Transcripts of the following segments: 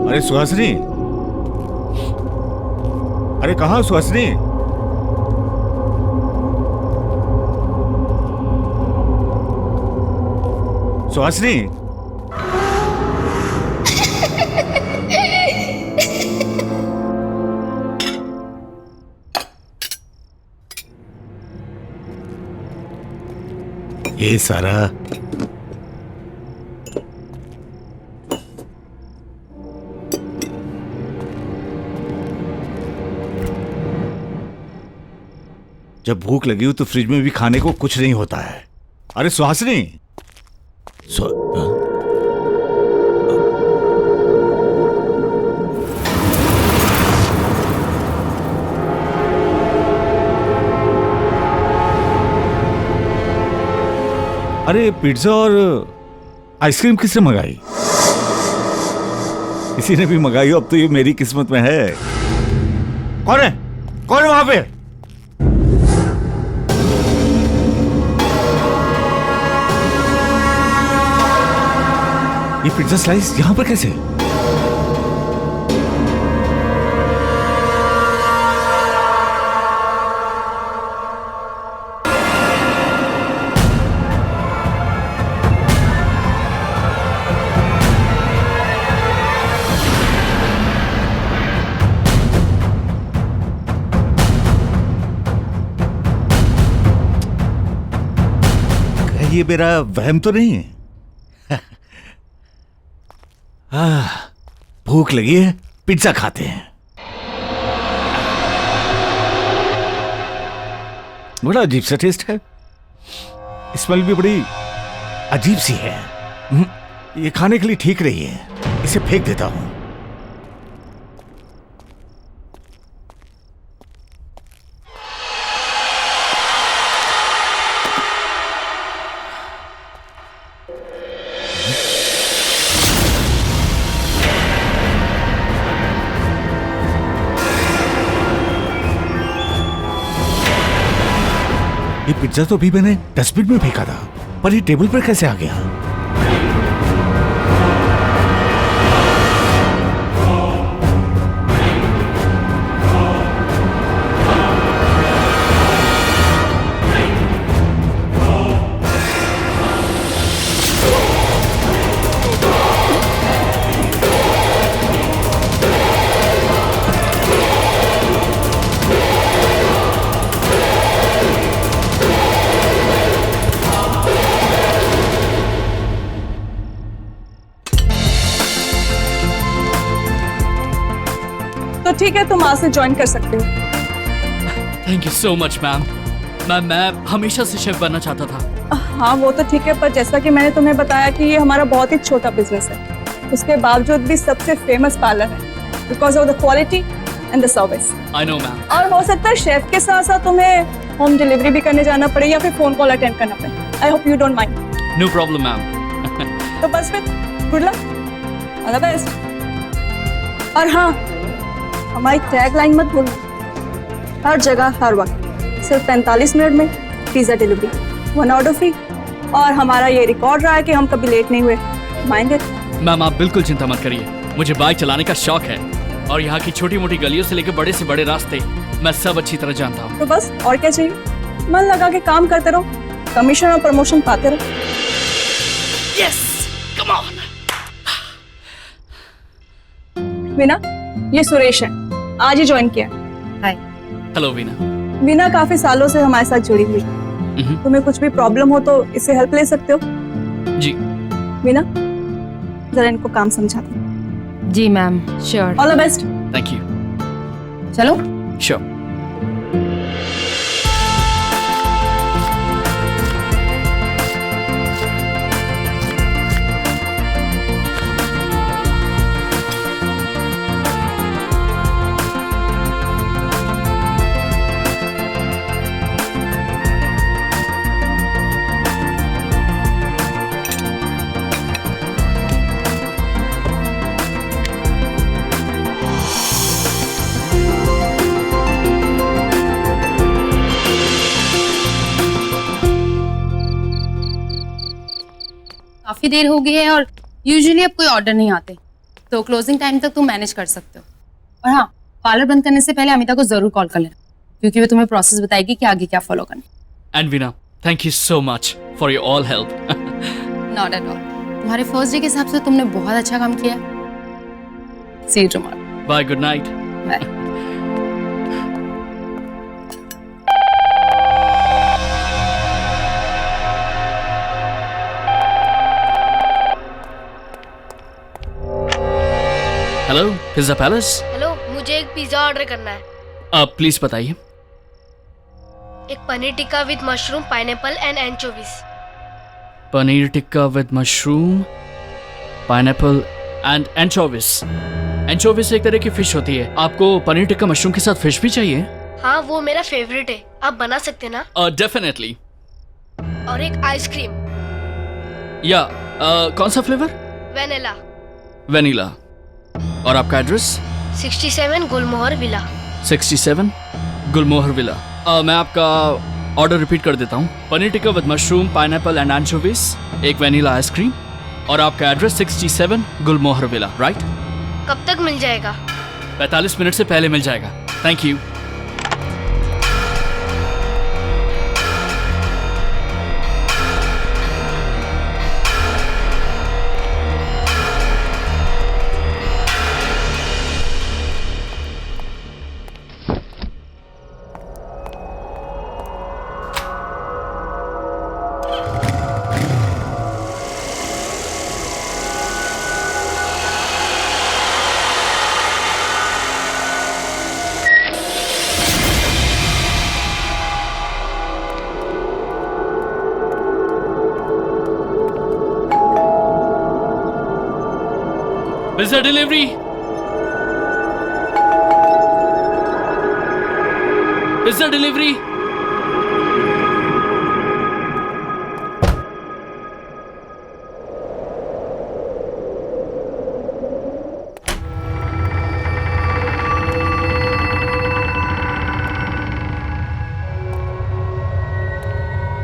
अरे सुहासिनी, अरे कहाँ सुहासिनी? सुहासिनी, ये सारा जब भूख लगी हो तो फ्रिज में भी खाने को कुछ नहीं होता है। अरे सुहासिनी, अरे पिज्जा और आइसक्रीम किसने मंगाई? किसी ने भी मंगाई हो, अब तो ये मेरी किस्मत में है। कौन है? कौन है वहां पे? ये पिज्जा स्लाइस यहां पर कैसे? ये मेरा वहम तो नहीं है? भूख लगी है, पिज्जा खाते हैं। बड़ा अजीब सा टेस्ट है, स्मेल भी बड़ी अजीब सी है। ये खाने के लिए ठीक नहीं है, इसे फेंक देता हूं। ये पिज्जा तो भी मैंने डस्टबिन में फेंका था, पर ये टेबल पर कैसे आ गया? तो ठीक है, तुम आज से ज्वाइन कर सकते हो। Thank you so much ma'am. मैं हमेशा से शेफ बनना चाहता था। हाँ वो तो ठीक है, पर जैसा कि मैंने तुम्हें बताया कि ये हमारा बहुत ही छोटा बिजनेस है, उसके बावजूद भी सबसे फेमस पार्लर है because of the quality and the service. I know ma'am. और हो सकता है शेफ के साथ साथ तुम्हें होम डिलीवरी भी करने जाना पड़े या फिर फोन कॉल अटेंड करना पड़े। I hope you don't mind. No problem ma'am. तो बस फिर good luck, all the best. और हाँ, हमारी टैग लाइन मत भूलना, हर जगह हर वक्त सिर्फ 45 मिनट में पिज्जा डिलीवरी, 1 ऑर्डर फ्री। और हमारा ये रिकॉर्ड रहा है कि हम कभी लेट नहीं हुए। Mind it. मैम आप बिल्कुल चिंता मत करिए, मुझे बाइक चलाने का शौक है और यहाँ की छोटी मोटी गलियों से लेकर बड़े से बड़े रास्ते मैं सब अच्छी तरह जानता हूँ। तो बस और क्या चाहिए, मन लगा के काम करते रहो, कमीशन और प्रमोशन पाते रहो। Yes, come on. वीना, ये सुरेश है, आज ही ज्वाइन किया। हाय। हेलो वीना। वीना काफी सालों से हमारे साथ जुड़ी हुई, तुम्हें कुछ भी प्रॉब्लम हो तो इससे हेल्प ले सकते हो। जी। वीना, जरा इनको काम समझा दो। जी ma'am, sure. All the best. Thank you. चलो। श्योर। काफी देर हो गई है और यूजुअली अब कोई ऑर्डर नहीं आते, तो क्लोजिंग टाइम तक तुम मैनेज कर सकते हो। और हाँ, पार्लर बंद करने से पहले अमिता को जरूर कॉल कर लेना, क्योंकि वो तुम्हें प्रोसेस बताएगी कि आगे क्या फॉलो करना। And Veena, thank you so much for your all help. Not at all. तुम्हारे फर्स्ट डे के हिसाब से तुमने बहुत अच्छा काम किया। See you tomorrow. Bye, good night. Bye. Hello, pizza palace. Hello, मुझे एक पिज्जा ऑर्डर करना है। आप प्लीज बताइए। एक paneer tikka with mushroom, pineapple and anchovies. Paneer tikka with mushroom, pineapple and anchovies. Anchovies एक तरह की फिश होती है। आपको पनीर टिक्का मशरूम के साथ फिश भी चाहिए? हाँ, वो मेरा फेवरेट है। आप बना सकते ना? डेफिनेटली। और एक आइसक्रीम। या कौन सा फ्लेवर? वेनिला। वेनिला। और आपका address? 67 Gulmohar villa. 67 Gulmohar villa. मैं आपका ऑर्डर रिपीट कर देता हूँ। Paneer tikka with mushroom, pineapple and anchovies, एक वेनिला आइसक्रीम, और आपका एड्रेस 67 गुलमोहर विला, राइट? कब तक मिल जाएगा? 45 मिनट से पहले मिल जाएगा। Thank you. Pizza delivery. Pizza delivery.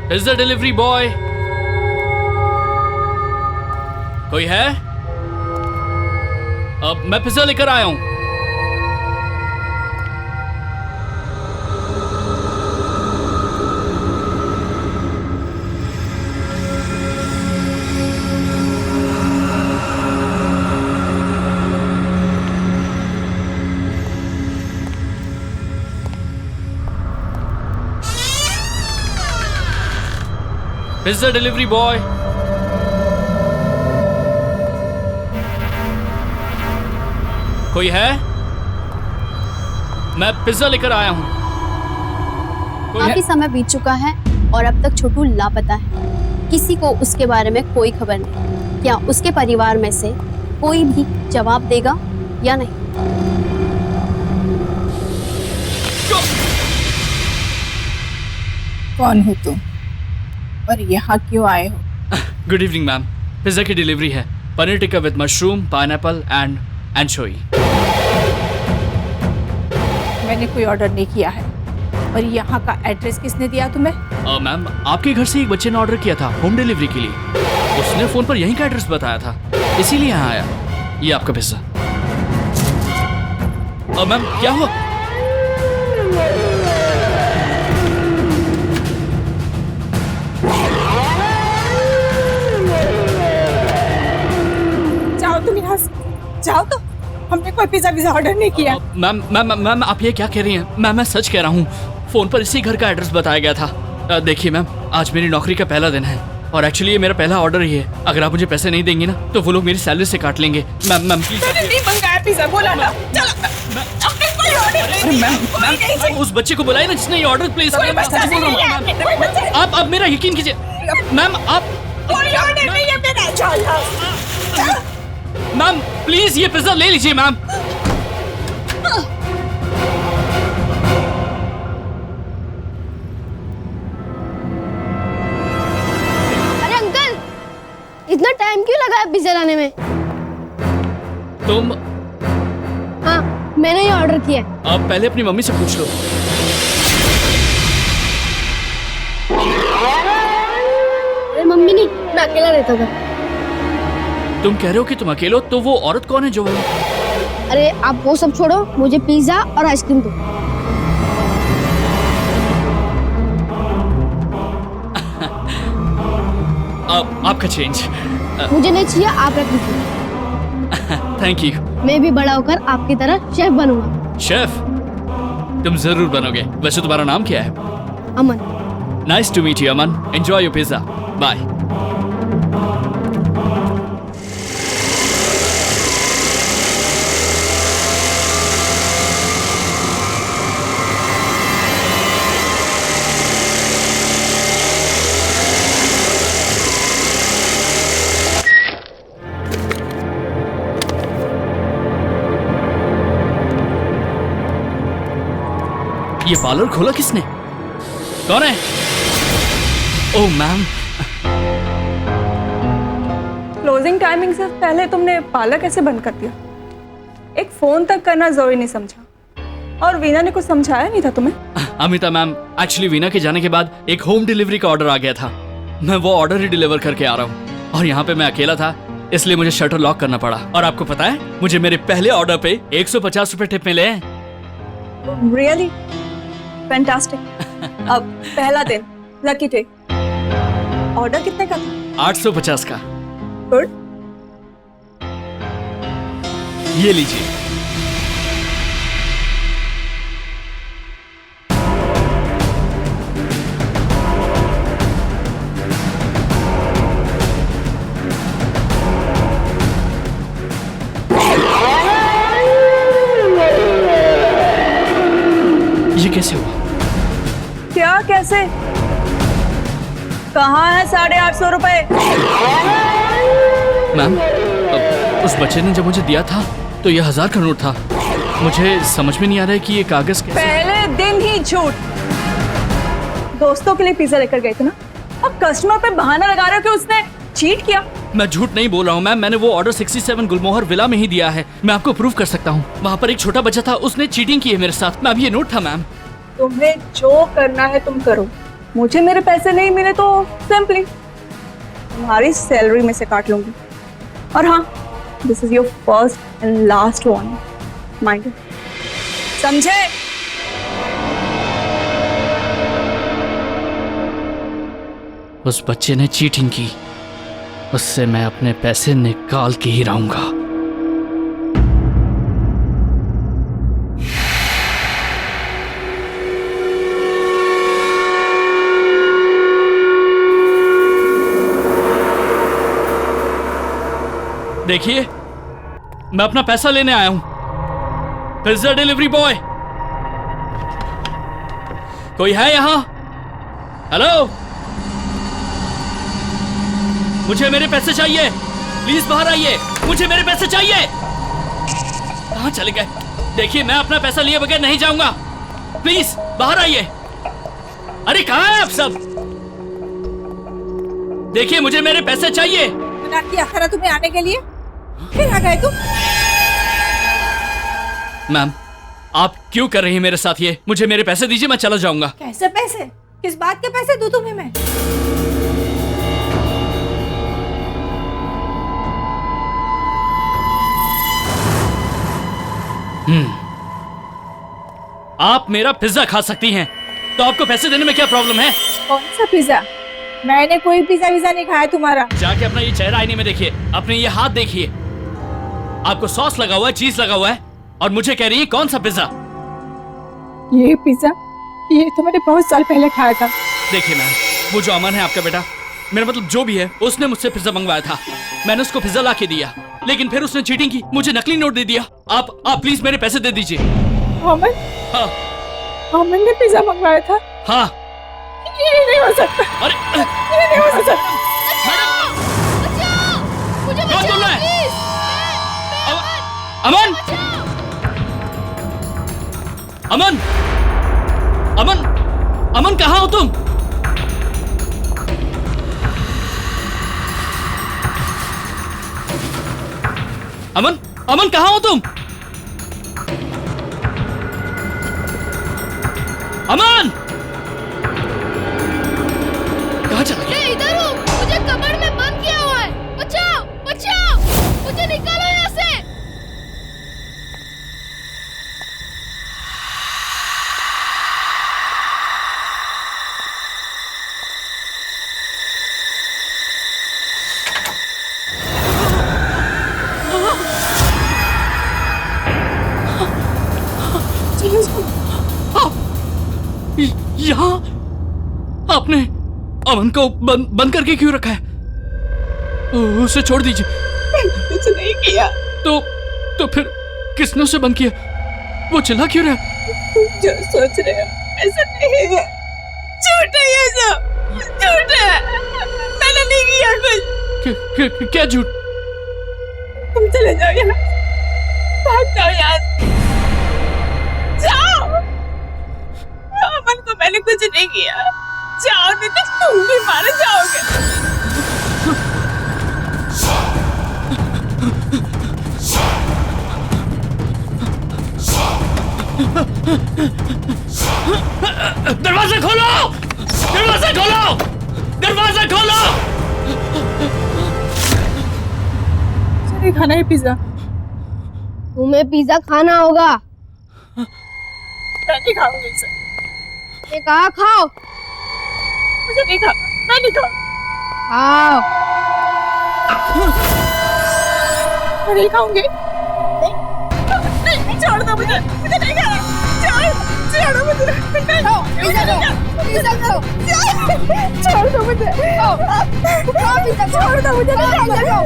Pizza delivery boy. कोई है? अब मैं पिज्जा लेकर आया हूं। Pizza delivery boy. कोई है? मैं पिज्जा लेकर आया हूँ। काफी समय बीत चुका है और अब तक छोटू लापता है। किसी को उसके बारे में कोई खबर नहीं। क्या उसके परिवार में से कोई भी जवाब देगा या नहीं? कौन हो तुम और यहाँ क्यों आए हो? गुड इवनिंग मैम, पिज्जा की डिलीवरी है। Paneer tikka with mushroom, pineapple and anchovy. मैंने कोई ऑर्डर नहीं किया है। और यहाँ का एड्रेस किसने दिया तुम्हें? मैम, आपके घर से एक बच्चे ने ऑर्डर किया था होम डिलीवरी के लिए। उसने फोन पर यहीं का एड्रेस बताया था, इसीलिए यहाँ आया। ये आपका पिज्जा। मैम, क्या हुआ? जाओ तुम यहाँ से, जाओ। तो हमने कोई पिज्जा ऑर्डर नहीं किया। मैम, आप ये क्या कह रही हैं? मैं सच कह रहा हूँ। फोन पर इसी घर का एड्रेस बताया गया था। देखिए मैम, आज मेरी नौकरी का पहला दिन है और एक्चुअली ये मेरा पहला ऑर्डर ही है। अगर आप मुझे पैसे नहीं देंगी ना तो वो लोग मेरी सैलरी से काट लेंगे। Ma'am please. मैंने नहीं मंगाया पिज्जा, बोला ना। चलो, हमने कोई ऑर्डर नहीं किया। मैम, उस बच्चे को बुलाइए ना जिसने ये ऑर्डर प्लेस किया। आप अब मेरा यकीन कीजिए मैम। आप कोई ऑर्डर नहीं है मेरा। चलो मैम, प्लीज ये पिज्जा ले लीजिए मैम। अरे अंकल, इतना टाइम क्यों लगा है पिज्जा लाने में? तुम? हाँ, मैंने ही ऑर्डर किया है। आप पहले अपनी मम्मी से पूछ लो। अरे मम्मी नहीं, मैं अकेला रहता था। तुम कह रहे हो कि तुम अकेले हो, तो वो औरत कौन है जो है? अरे आप वो सब छोड़ो, मुझे पिज्जा और आइसक्रीम दो। आपका चेंज। मुझे नहीं चाहिए, आप रख लीजिए। Thank you. मैं भी बड़ा होकर आपकी तरह शेफ बनूंगा। शेफ? तुम जरूर बनोगे। वैसे तुम्हारा नाम क्या है? Aman. Nice to meet you Aman. Enjoy your pizza. Bye. ये पार्लर खोला किसने? कौन है? ओह मैम। क्लोजिंग टाइमिंग से पहले तुमने पार्लर कैसे बंद कर दिया? एक फोन तक करना जरूरी नहीं समझा? और वीना ने कुछ समझाया नहीं था तुम्हें? अमिता मैम, एक्चुअली वीना के जाने के बाद एक होम डिलीवरी का ऑर्डर आ गया था। मैं वो ऑर्डर ही डिलीवर करके आ रहा हूँ और यहाँ पे मैं अकेला था, इसलिए मुझे शटर लॉक करना पड़ा। और आपको पता है, मुझे मेरे पहले ऑर्डर पे 150 रुपए टिप मिले हैं। Really fantastic. अब पहला दिन, लकी डे। ऑर्डर कितने का था? 850 का। गुड। ये लीजिए। ये कैसे हुआ? क्या कैसे? कहाँ है 850 रुपए? मैम, उस बच्चे ने जब मुझे दिया था तो ये 1000 का नोट था। मुझे समझ में नहीं आ रहा है कि ये कागज कैसे। पहले दिन ही झूठ। दोस्तों के लिए पिज्जा लेकर गए थे ना, अब कस्टमर पे बहाना लगा रहे हो कि उसने चीट किया। मैं झूठ नहीं बोल रहा हूँ मैम, मैंने वो ऑर्डर 67 गुलमोहर विला में ही दिया है। मैं आपको प्रूव कर सकता हूँ। वहाँ पर एक छोटा बच्चा था, उसने चीटिंग की है मेरे साथ। मैम, ये नोट था मैम। तुम्हें जो करना है तुम करो, मुझे मेरे पैसे नहीं मिले तो सिंपली तुम्हारी सैलरी में से काट लूंगी। और हाँ, this is your first and last warning, mind it. समझे? उस बच्चे ने चीटिंग की, उससे मैं अपने पैसे निकाल के ही रहूंगा। देखिए, मैं अपना पैसा लेने आया हूं। पिज्जा डिलीवरी बॉय, कोई है यहां? हेलो, मुझे मेरे पैसे चाहिए। प्लीज बाहर आइए, मुझे मेरे पैसे चाहिए। कहां चले गए? देखिए, मैं अपना पैसा लिए बगैर नहीं जाऊंगा। प्लीज बाहर आइए। अरे कहां है आप सब? देखिए, मुझे मेरे पैसे चाहिए। मना किया था तुम्हें आने के लिए, फिर आ गए तुम। मैम, आप क्यों कर रही हैं मेरे साथ ये? मुझे मेरे पैसे दीजिए, मैं चला जाऊंगा। कैसे पैसे? किस बात के पैसे दूं तुम्हें मैं? आप मेरा पिज्जा खा सकती हैं, तो आपको पैसे देने में क्या प्रॉब्लम है? कौन सा पिज्जा? मैंने कोई पिज्जा विज़ा नहीं खाया तुम्हारा। जाके अपना ये चेहरा आईने में देखिए, अपने ये हाथ देखिए। आपको सॉस लगा हुआ है, चीज लगा हुआ है, और मुझे कह रही है कौन सा पिज्जा? ये पिज्जा, ये तो मैंने बहुत साल पहले खाया था। देखिए मैम, वो जो अमन है आपका बेटा, मेरा मतलब जो भी है, उसने मुझसे पिज्जा मंगवाया था। मैंने उसको पिज्जा ला के दिया, लेकिन फिर उसने चीटिंग की, मुझे नकली नोट दे दिया। आप प्लीज मेरे पैसे दे दीजिए। अमन? हाँ। अमन ने पिज्जा मंगवाया था? हाँ। ये नहीं हो सकता। अरे ये नहीं हो सकता। मैडम, कौन बोल रहा है? अमन, अमन, अमन, अमन, कहाँ हो तुम? अमन, अमन, कहाँ हो तुम? अमन, कहाँ चला गया? मैं इधर हूँ, मुझे कमर में बंद किया हुआ है। बचाओ, बचाओ। आपने अमन को बंद करके क्यों रखा है? उसे छोड़ दीजिए। कुछ नहीं किया। तो फिर किसने उसे बंद किया? वो चिल्ला क्यों रहा? जो सोच रहे हो ऐसा नहीं है, झूठ है ये सब, झूठ है। मैंने नहीं किया कुछ। क्या झूठ? तुम चले जाओ यहाँ, भाग जाओ यहाँ, जाओ। अमन को मैंने कुछ नहीं किया, जाओ, नहीं तो तुम भी मारे जाओगे। दरवाजा खोलो! दरवाजा खोलो! दरवाजा खोलो! मुझे खाना है पिज्जा। तुम्हें पिज्जा खाना होगा। मैं नहीं खाऊंगी इसे। ये कहा खाओ। मुझे नहीं खा, मैं नहीं खाऊंगी। खाओ। मैं नहीं खाऊंगी। नहीं, छोड़ दो मुझे नहीं खाना। छोड़ो मुझे, नहीं खाओ, पिज्जा खाओ। छोड़ दो मुझे, खाओ पिज्जा, छोड़ दो मुझे, नहीं खाना।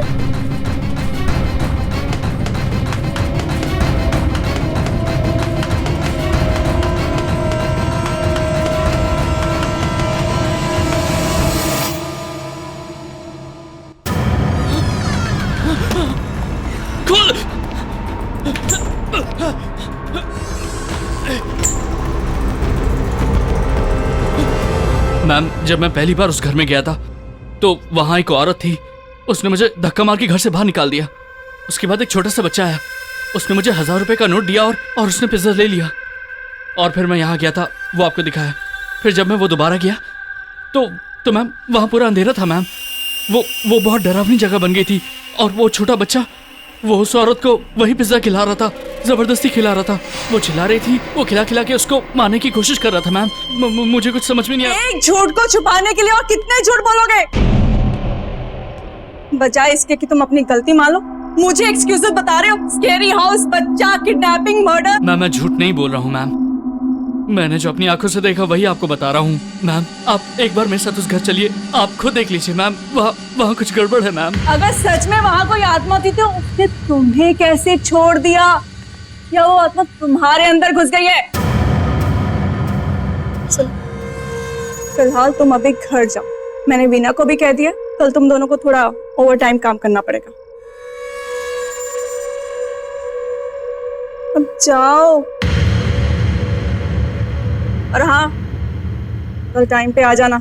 खोल! मैम, जब मैं पहली बार उस घर में गया था तो वहां एक औरत थी। उसने मुझे धक्का मार के घर से बाहर निकाल दिया। उसके बाद एक छोटा सा बच्चा आया, उसने मुझे 1000 रुपए का नोट दिया और उसने पिज्जा ले लिया। और फिर मैं यहाँ गया था, वो आपको दिखाया। फिर जब मैं वो दोबारा गया तो मैम वहाँ पूरा अंधेरा था मैम। वो बहुत डरावनी जगह बन गई थी। और वो छोटा बच्चा, वो उस औरत को वही पिज्जा खिला रहा था, जबरदस्ती खिला रहा था। वो चिल्ला रही थी, वो खिला के उसको मारने की कोशिश कर रहा था मैम। मुझे कुछ समझ में नहीं आया। एक झूठ को छुपाने के लिए और कितने झूठ बोलोगे? बजाय इसके कि तुम अपनी गलती मान लो, मुझे एक्सक्यूजेस बता रहे हो। स्केरी हाउस, बच्चा, किडनैपिंग, मर्डर। मैम, मैं झूठ नहीं बोल रहा हूँ मैम। मैंने जो अपनी आंखों से देखा वही आपको बता रहा हूँ मैम। आप एक बार मेरे साथ उस घर चलिए, आप खुद देख लीजिए मैम। वहाँ कुछ गड़बड़ है मैम। अगर सच में वहाँ कोई आत्मा थी तो उसने तुम्हें कैसे छोड़ दिया? या वो आत्मा तुम्हारे अंदर घुस गई है? फिलहाल तुम अभी घर जाओ। मैंने वीना को भी कह दिया, कल तुम दोनों को थोड़ा ओवर टाइम काम करना पड़ेगा। अब जाओ। और हाँ, कल टाइम पे आ जाना।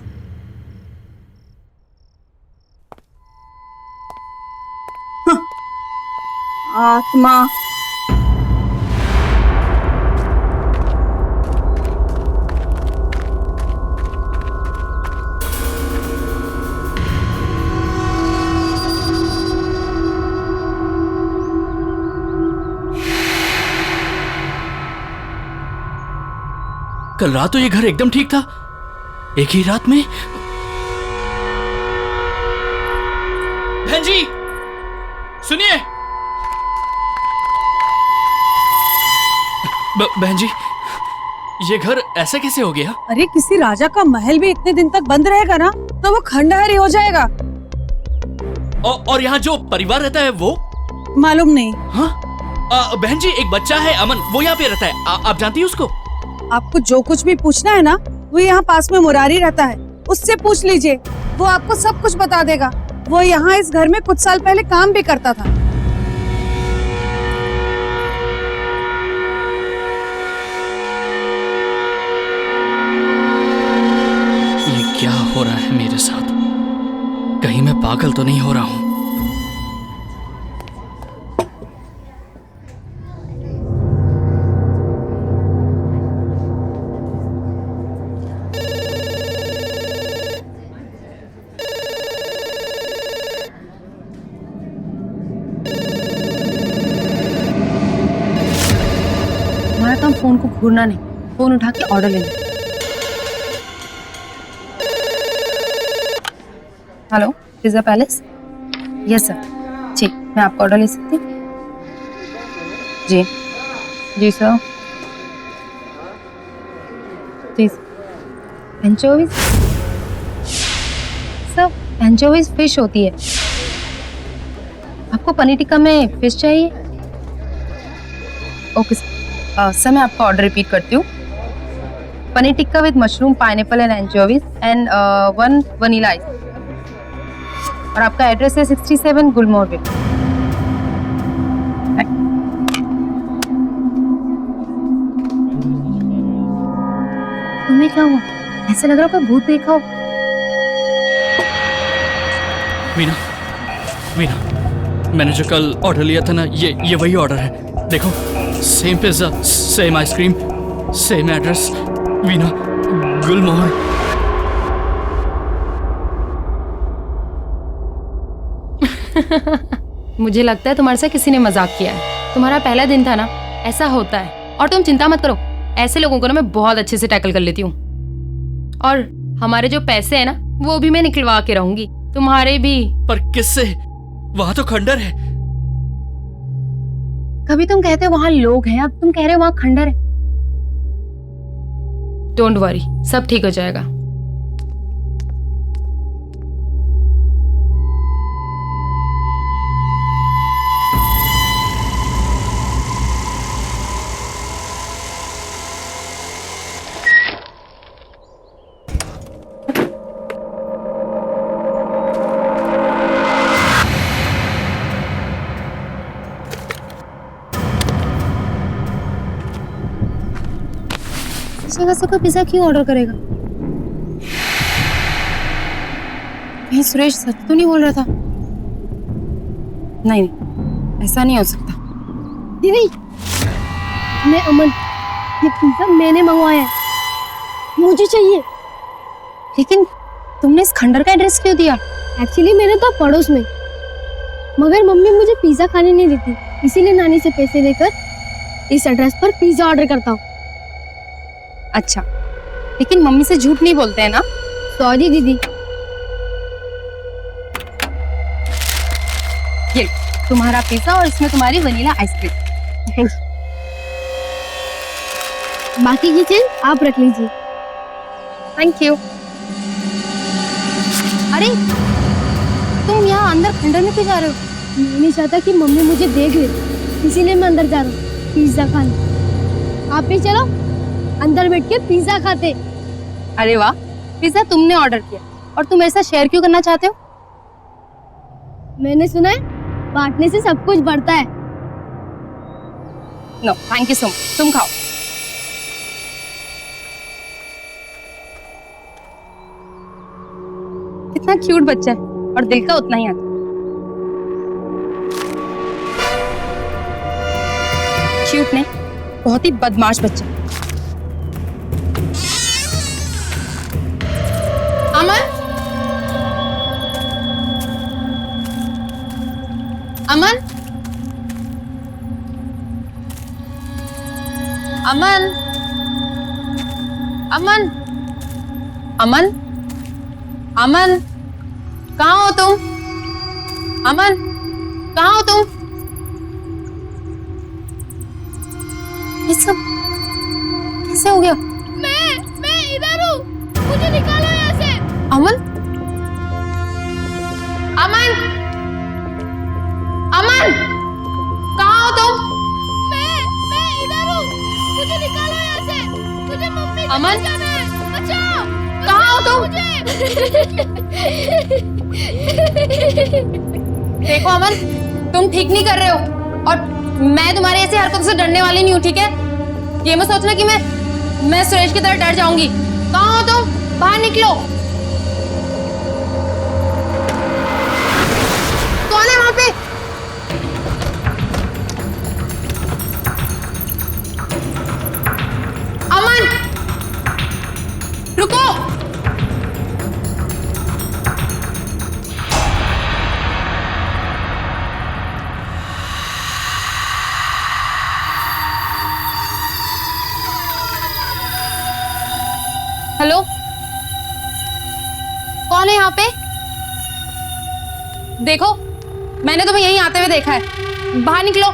आत्मा। कल रात तो ये घर एकदम ठीक था, एक ही रात में। बहन जी सुनिए। बहन जी, ये घर ऐसा कैसे हो गया? अरे किसी राजा का महल भी इतने दिन तक बंद रहेगा ना तो वो खंडहर ही हो जाएगा। और यहाँ जो परिवार रहता है वो? मालूम नहीं। हाँ? बहन जी, एक बच्चा है अमन, वो यहाँ पे रहता है। आप जानती है उसको? आपको जो कुछ भी पूछना है ना, वो यहाँ पास में मुरारी रहता है, उससे पूछ लीजिए, वो आपको सब कुछ बता देगा। वो यहाँ इस घर में कुछ साल पहले काम भी करता था। ये क्या हो रहा है मेरे साथ? कहीं मैं पागल तो नहीं हो रहा हूँ? काम फोन को घूरना नहीं, फोन उठा के ऑर्डर लेना। Hello, pizza palace? Yes sir. जी, मैं आपका ऑर्डर ले सकती हूँ? जी जी सर। जी, एंचोवीज एंचोवीज फिश होती है, आपको पनीर टिक्का में फिश चाहिए? ओके सर, मैं आपका ऑर्डर रिपीट करती हूँ। Paneer tikka with mushroom, pineapple and anchovies and 1 vanilla ice. और आपका एड्रेस है 67 गुलमोहर वे। तुम्हें क्या हुआ? ऐसे लग रहा है कोई भूत देखा हो। मीना, मीना, मैंने जो कल ऑर्डर लिया था ना, ये वही ऑर्डर है। देखो, same pizza, same ice cream, same address, Meena, Gulmohar. मुझे लगता है तुम्हारे साथ किसी ने मजाक किया है। तुम्हारा पहला दिन था ना, ऐसा होता है। और तुम चिंता मत करो, ऐसे लोगों को ना मैं बहुत अच्छे से टैकल कर लेती हूँ। और हमारे जो पैसे हैं ना, वो भी मैं निकलवा के रहूंगी, तुम्हारे भी। पर किससे? वहां तो खंडर है। कभी तुम कहते हो वहां लोग हैं, अब तुम कह रहे हो वहां खंडर है। डोंट वरी, सब ठीक हो जाएगा। जगह से कोई पिज्जा क्यों ऑर्डर करेगा? कहीं सुरेश सच तो नहीं बोल रहा था? नहीं, ऐसा नहीं हो सकता। दीदी, मैं अमन, ये पिज्जा मैंने मंगवाया है, मुझे चाहिए। लेकिन तुमने इस खंडर का एड्रेस क्यों दिया? एक्चुअली मैंने तो पड़ोस में, मगर मम्मी मुझे पिज्जा खाने नहीं देती, इसीलिए नानी से पैसे लेकर इस एड्रेस पर पिज्जा ऑर्डर करता हूँ। अच्छा, लेकिन मम्मी से झूठ नहीं बोलते हैं ना? सॉरी दीदी। ये तुम्हारा पिज्जा और इसमें तुम्हारी वनीला आइसक्रीम। बाकी की चीज आप रख लीजिए। Thank you. अरे तुम यहाँ अंदर खंडर में क्यों जा रहे हो? मैं नहीं चाहता कि मम्मी मुझे देख ले, इसीलिए मैं अंदर जा रहा हूँ पिज्जा खाने। आप भी चलो, अंदर बैठ के पिज्जा खाते। अरे वाह, पिज्जा तुमने ऑर्डर किया और तुम ऐसा शेयर क्यों करना चाहते हो? मैंने सुना है बांटने से सब कुछ बढ़ता है। No thank you so much, तुम खाओ। कितना क्यूट बच्चा है और दिल का उतना ही आता। क्यूट नहीं, बहुत ही बदमाश बच्चा। अमन, अमन, अमन, अमन, अमन, अमन, कहाँ हो तुम? अमन, कहाँ हो तुम? ये सब कैसे हो गया? मैं इधर हूँ, मुझे निकालो यहाँ से। अमन, अमन, अमन, कहाँ हो तुम? मैं इधर हूँ, मुझे निकालो यहाँ से। मुझे मम्मी से अमन, बचाना है, बचाओ। कहाँ हो तुम? देखो अमन, तुम ठीक नहीं कर रहे हो और मैं तुम्हारी ऐसी हरकतों से डरने वाली नहीं हूँ, ठीक है? ये मत सोचना कि मैं सुरेश की तरह डर जाऊंगी। कहाँ हो तुम? बाहर निकलो। कौन है वहां पे? अमन, रुको। हेलो, कौन है यहाँ पे? देखो, मैंने तुम्हें यहीं आते हुए देखा है। बाहर निकलो।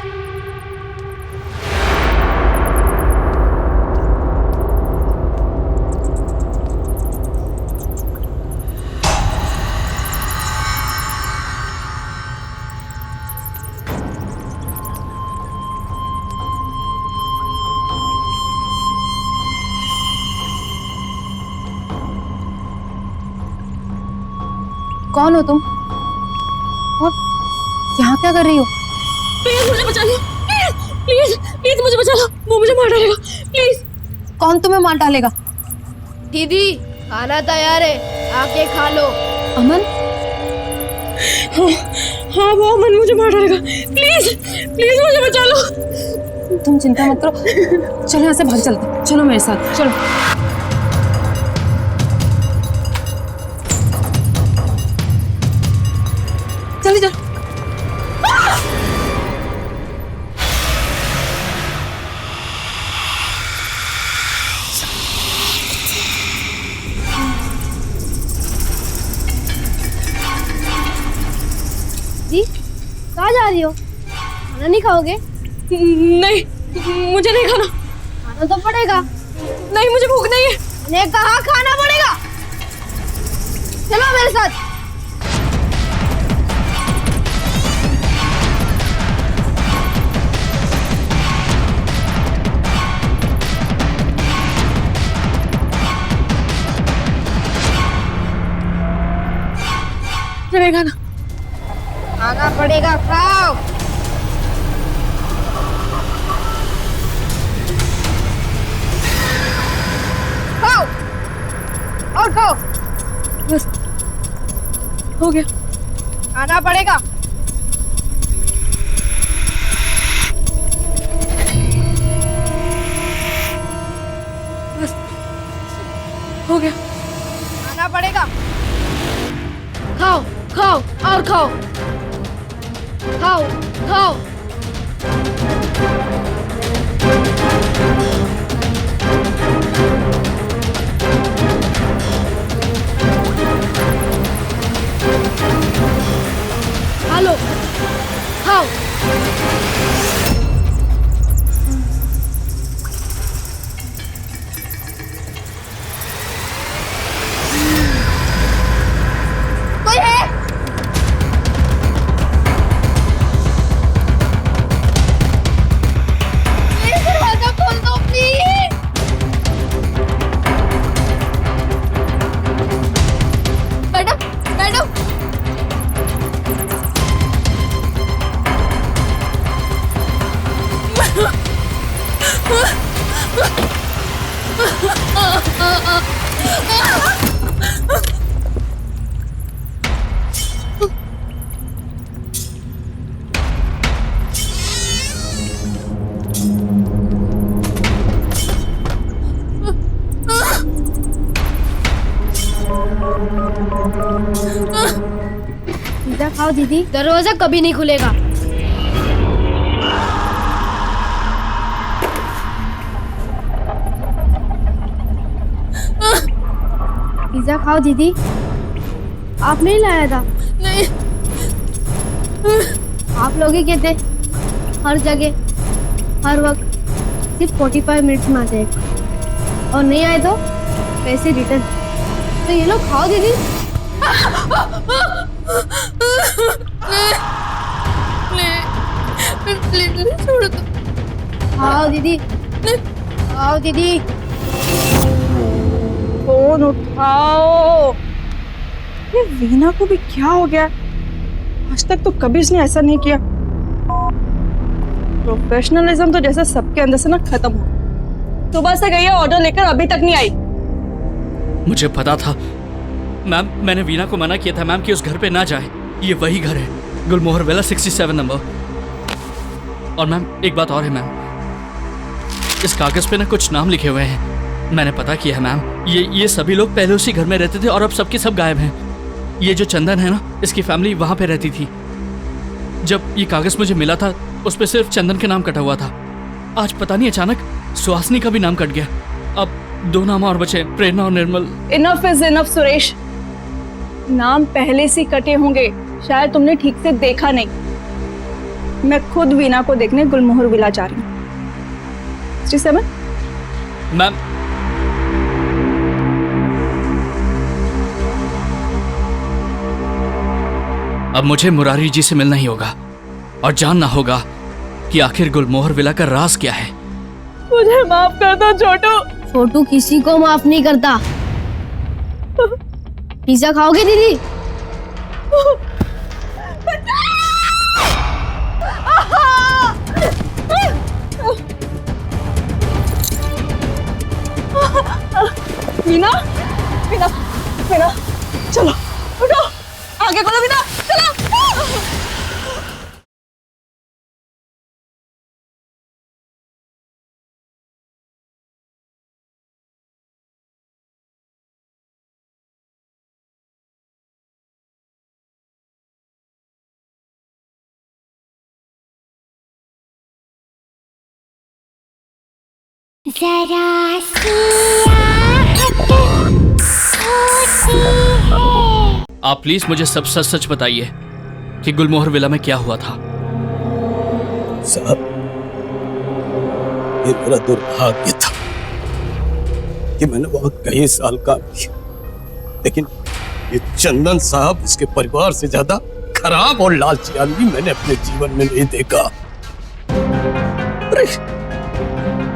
कौन हो तुम और यहाँ क्या कर रही हो? प्लीज मुझे बचा लो, प्लीज प्लीज मुझे बचा लो, वो मुझे मार डालेगा, प्लीज। कौन तुम्हें मार डालेगा? दीदी खाना तैयार है, आके खा लो। अमन, हाँ वो अमन मुझे मार डालेगा, प्लीज प्लीज मुझे बचा लो। तुम चिंता मत करो, चलो यहाँ से भाग चलते, चलो मेरे साथ चलो। जल्दी चल। जी कहाँ जा रही हो? खाना नहीं खाओगे? नहीं मुझे नहीं खाना। खाना तो पड़ेगा। नहीं मुझे भूख नहीं है। मैंने कहा खाना पड़ेगा। चलो मेरे साथ। नहीं खाना। खाना पड़ेगा, खाओ। खाओ और खाओ। बस हो गया। खाना पड़ेगा। बस हो गया। खाना पड़ेगा। खाओ खाओ और खाओ, खाओ खाओ। खा लो, खाओ। कोई है? प्लीज दरवाजा खोल दो, प्लीज। बैठो बैठो। पिज्जा खाओ दीदी। दरवाजा कभी नहीं खुलेगा। पिज्जा खाओ दीदी। आप नहीं लाया था? नहीं। आप लोग ही कहते हर जगह हर वक्त सिर्फ 45 मिनट्स में आते हैं और नहीं आए तो पैसे रिटर्न। तो ये लोग खाओ दीदी। प्लीज छोड़ दो। खाओ दीदी, खाओ दीदी। फोन उठाओ। ये वीना को भी क्या हो गया? आज तक तो कभी उसने ऐसा नहीं किया। प्रोफेशनलिज्म तो जैसे सबके अंदर से ना खत्म हो। सुबह से गई है ऑर्डर लेकर, अभी तक नहीं आई। मुझे पता था मैम, मैंने वीना को मना किया था मैम कि उस घर पे ना जाए। ये वही घर है, गुलमोहर विला 67 नंबर। और मैम एक बात और है मैम, इस कागज पे ना कुछ नाम लिखे हुए हैं। मैंने पता किया है मैम, ये सभी लोग पहले उसी घर में रहते थे और अब सबके सब गायब हैं। ये जो चंदन है ना, इसकी फैमिली वहाँ पे रहती थी। जब ये कागज मुझे मिला था उस पर सिर्फ चंदन के नाम कटा हुआ था। आज पता नहीं अचानक सुहासनी का भी नाम कट गया। अब 2 नाम और बचे, प्रेरणा और Nirmal. Enough is enough Suresh. नाम पहले से कटे होंगे, शायद तुमने ठीक से देखा नहीं। मैं खुद वीना को देखने गुलमोहर विला जा रही हूँ। 67 मैम अब मुझे मुरारी जी से मिलना ही होगा और जानना होगा कि आखिर गुलमोहर विला का राज क्या है। मुझे माफ कर दो छोटू। छोटू किसी को माफ नहीं करता। पिज्जा खाओगे दीदी? मीना मीना मीना चलो उठो आगे बढ़ो मीना चलो जरा सी आहट होती है। आप प्लीज मुझे सब सच सच बताइए कि गुलमोहर विला में क्या हुआ था। साहब, ये मेरा दुर्भाग्य था कि मैंने वहां कई साल काम किया, लेकिन ये चंदन साहब, इसके परिवार से ज्यादा खराब और लालची आदमी मैंने अपने जीवन में नहीं देखा।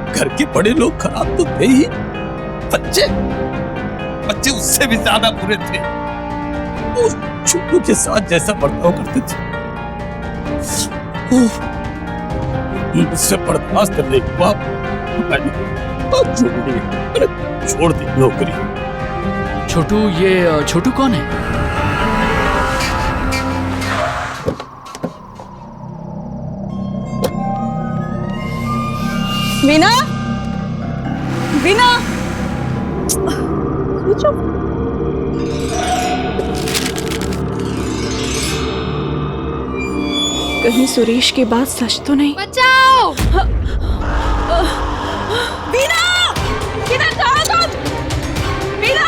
घर के बड़े लोग खराब तो थे ही, बच्चे उससे भी ज्यादा बुरे थे। उस छोटू के साथ जैसा बर्ताव करते थे मुझसे बर्दाश्त नहीं हुआ, मैंने छोड़ दी नौकरी। छोटू, ये छोटू कौन है? मीना मीना कहीं सुरेश की बात सच तो नहीं? बचाओ! मीना मीना कहाँ तुम? मीना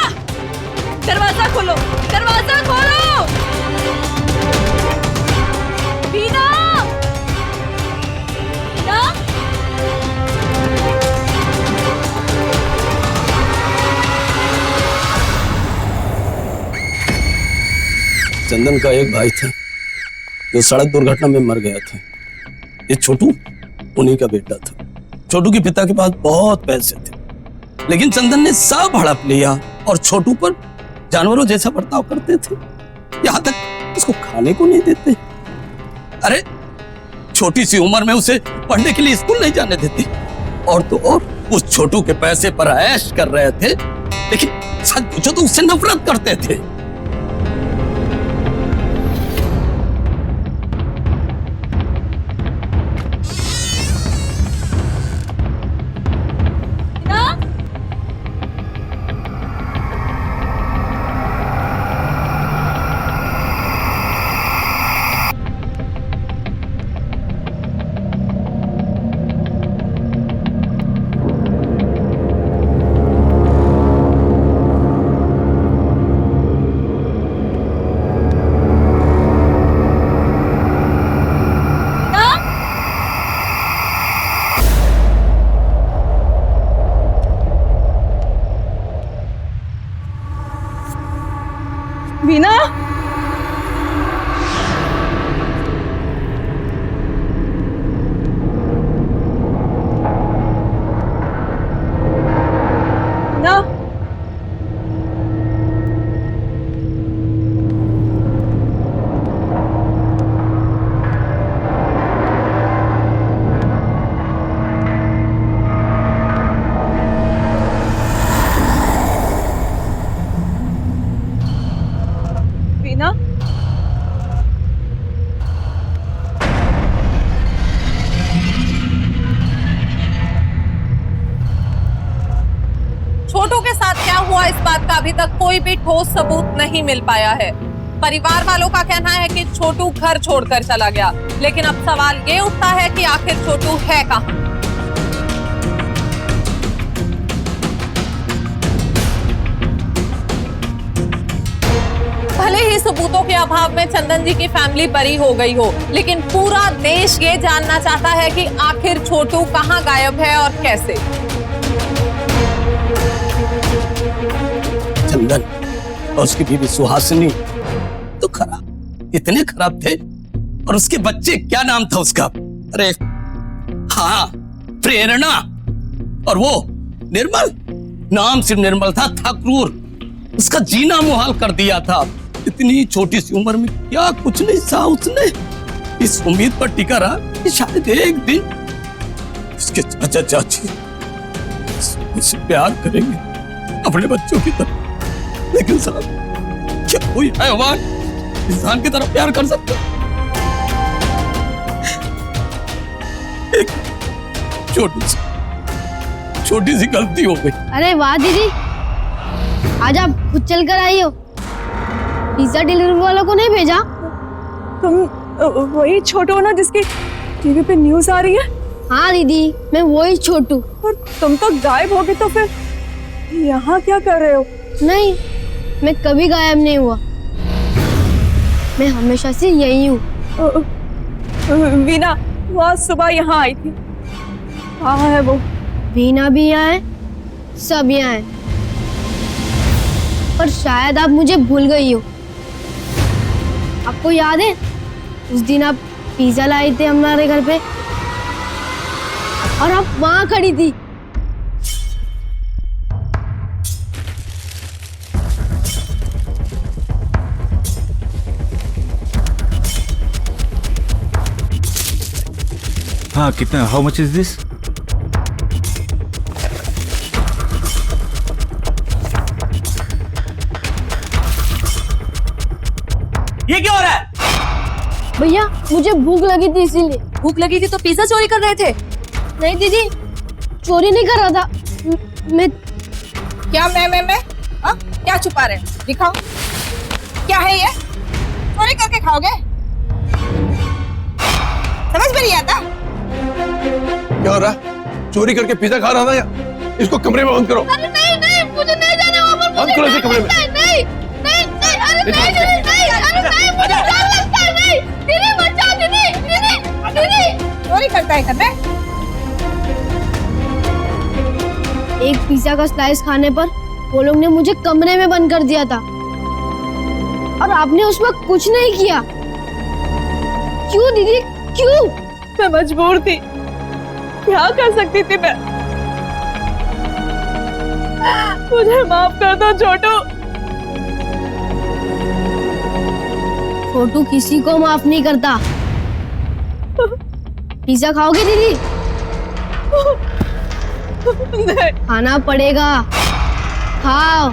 दरवाजा खोलो, दरवाजा खोलो। मीना मीना चंदन का एक भाई था जो सड़क दुर्घटना में मर गया था। ये छोटू उन्हीं का बेटा था। छोटू के पिता के पास बहुत पैसे थे, लेकिन चंदन ने सब हड़प लिया और छोटू पर जानवरों जैसा बर्ताव करते थे, यहाँ तक उसको खाने को नहीं देते। अरे छोटी सी उम्र में उसे पढ़ने के लिए स्कूल नहीं जाने देते, और तो और उस छोटू के पैसे पर ऐश कर रहे थे, लेकिन सच पूछो तो उससे नफरत करते थे। मीना ना मीना छोटू के साथ क्या हुआ इस बात का अभी तक कोई भी ठोस सबूत नहीं मिल पाया है। परिवार वालों का कहना है कि छोटू घर छोड़कर चला गया, लेकिन अब सवाल ये उठता है कि आखिर छोटू है कहां? भले ही सबूतों के अभाव में चंदन जी की फैमिली बरी हो गई हो, लेकिन पूरा देश ये जानना चाहता है कि आखिर छोटू कहां गायब है और कैसे। चंदन और उसकी बीवी सुहासिनी तो खराब, इतने खराब थे, और उसके बच्चे, क्या नाम था उसका? अरे हाँ, प्रेरणा, और वो निर्मल, नाम सिर्फ निर्मल था क्रूर, उसका जीना मुहाल कर दिया था। इतनी छोटी सी उम्र में क्या कुछ नहीं सहा उसने। इस उम्मीद पर टिका रहा कि शायद एक दिन उसके चाचा चाची उससे प्यार करेंगे अपने बच्चों की तरह। लेकिन साहब, क्या कोई हैवान इंसान की तरह प्यार कर सकता है? एक छोटी सी गलती हो गई। अरे वाह दीदी, आज आप खुद चल कर आई हो, पिज्जा डिलीवरी वालों को नहीं भेजा? तुम वही छोटू हो ना जिसकी टीवी पे न्यूज आ रही है? हाँ दीदी, मैं वही छोटू। और तुम तो गायब हो गए, तो फिर यहाँ क्या कर रहे हो? नहीं, मैं कभी गायब नहीं हुआ, मैं हमेशा से यही हूँ। वीना वो आज सुबह यहाँ आई थी, कहाँ है वो? वीना भी यहाँ है, सब यहाँ है, पर शायद आप मुझे भूल गई हो। आपको याद है उस दिन आप पिज्जा लाए थे हमारे घर पे और आप वहां खड़ी थी? हाँ, कितना? How much is this? ये क्या हो रहा है? भैया मुझे भूख लगी थी इसीलिए। भूख लगी थी तो पिज्जा चोरी कर रहे थे? नहीं दीदी, चोरी नहीं कर रहा था मैं। क्या मैं हाँ? क्या छुपा रहे हैं? दिखाओ, क्या है ये? चोरी करके खाओगे? समझ में नहीं आता? क्या हो रहा है? चोरी करके पिज्जा खा रहा था या? इसको कमरे में बंद करो। अरे नहीं, मुझे नहीं जाना वहाँ पर। बंद करो इसे कमरे में। नहीं, अरे मुझे डर लगता है। नहीं, दीदी बचाओ, दीदी। चोरी करता है घर में? एक पिज्जा का स्लाइस खाने पर वो लोग ने मुझे कमरे में बंद कर दिया था और आपने उसमें कुछ नहीं किया। क्यों दीदी, क्यों? मैं मजबूर थी, क्या कर सकती थी मैं? मुझे माफ कर दो छोटू। छोटू किसी को माफ नहीं करता। पिज्जा खाओगे दीदी? नहीं। खाना पड़ेगा, खाओ।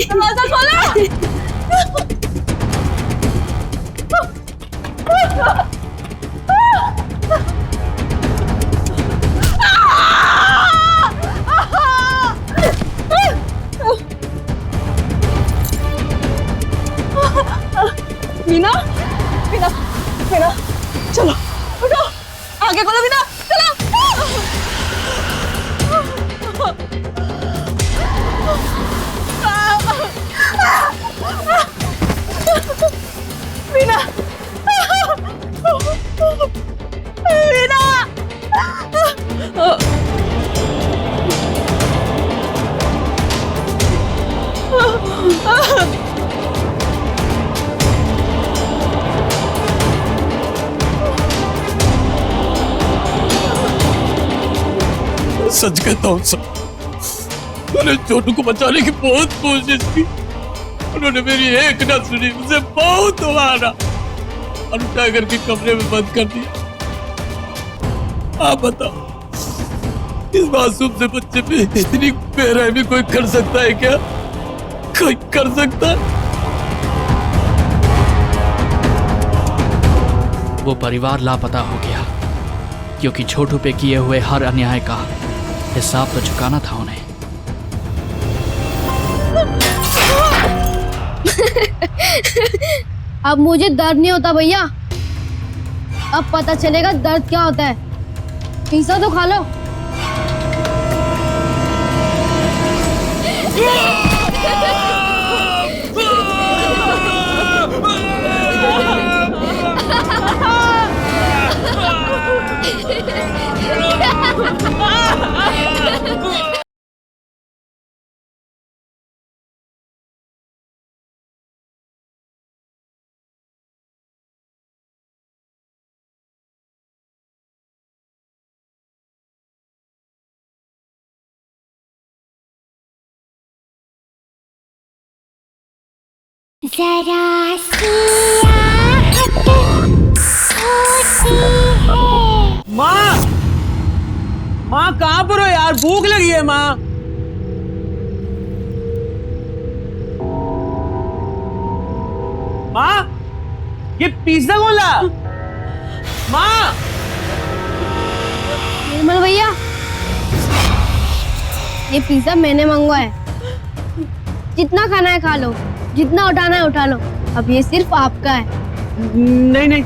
दरवाजा खोलो। मीना, मीना, मीना, चलो उठो, आगे बोलो मीना, चलो। मीना, मीना, सच कहता हूँ सर, मैंने छोटू को बचाने की बहुत कोशिश की। उन्होंने मेरी एक ना सुनी, मुझे बहुत मारा और टाइगर के कमरे में बंद कर दिया। आप बताओ, इस मासूम से बच्चे पे इतनी बेरहमी कोई कर सकता है क्या? कोई कर सकता है? वो परिवार लापता हो गया क्योंकि छोटू पे किए हुए हर अन्याय का हिसाब तो चुकाना था उन्हें। अब मुझे दर्द नहीं होता भैया, अब पता चलेगा दर्द क्या होता है। पिज्जा तो खा लो। जरा सी आहट होती है। माँ, माँ कहाँ पर हो यार? भूख लगी है माँ। माँ, ये पिज्जा कौन ला? माँ, निर्मल भैया, ये पिज्जा मैंने मंगवाया है। जितना खाना है खा लो, जितना उठाना है उठा लो। अब ये सिर्फ आपका है। नहीं नहीं,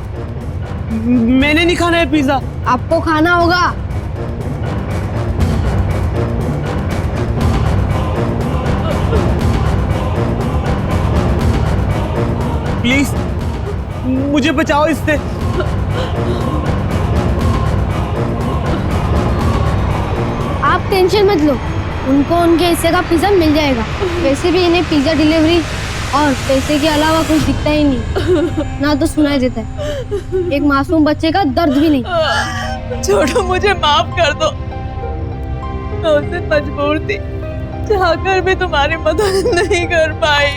मैंने नहीं खाना है पिज्जा। आपको खाना होगा। प्लीज मुझे बचाओ इससे। आप टेंशन मत लो, उनको उनके हिस्से का पिज्जा मिल जाएगा। वैसे भी इन्हें पिज्जा डिलीवरी और पैसे के अलावा कुछ दिखता ही नहीं, ना तो सुनाई देता है। एक मासूम बच्चे का दर्द भी नहीं। छोटू, मुझे माफ कर दो। मैं उससे मजबूर थी, चाहकर भी तुम्हारी मदद नहीं कर पाई।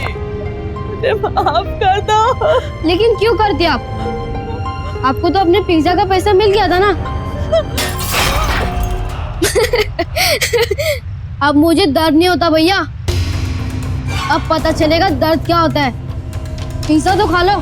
मुझे माफ कर दो। लेकिन क्यों करते आप? आपको तो अपने पिज्जा का पैसा मिल गया था ना। अब मुझे दर्द नहीं होता भैया। अब पता चलेगा दर्द क्या होता है। पिज्जा तो खा लो।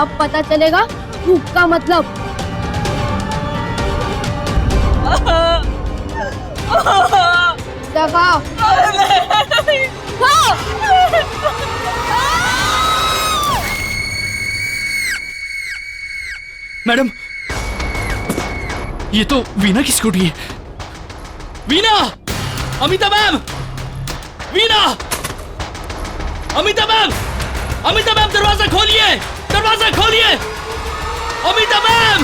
अब पता चलेगा भूख का मतलब। खाओ। मैडम, ये तो वीना की स्कूटी है। Veena! Amita ma'am! Veena! Amita ma'am! Amita ma'am, दरवाजा खोलिए! दरवाजा खोलिए! Amita ma'am!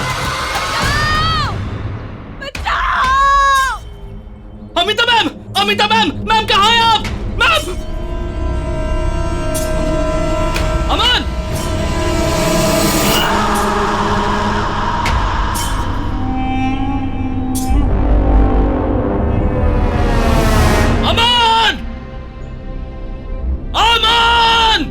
Amita ma'am! Amita ma'am! Ma'am कहाँ हैं आप? मैम! अमन! अमन! अमन!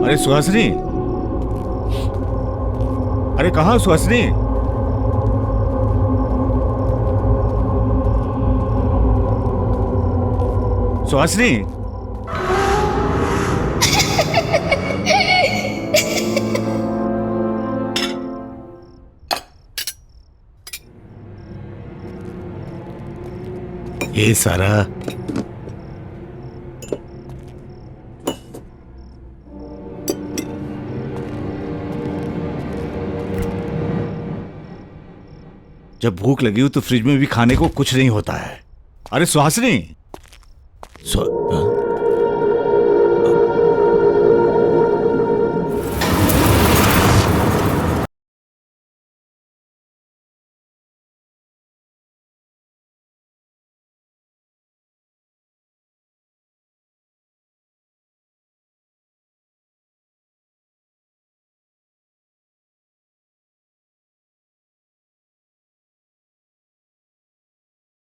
अरे सुहासिनी, अरे कहाँ सुहासिनी? सुहासिनी, ये सारा जब भूख लगी हो तो फ्रिज में भी खाने को कुछ नहीं होता है। अरे सुहासिनी,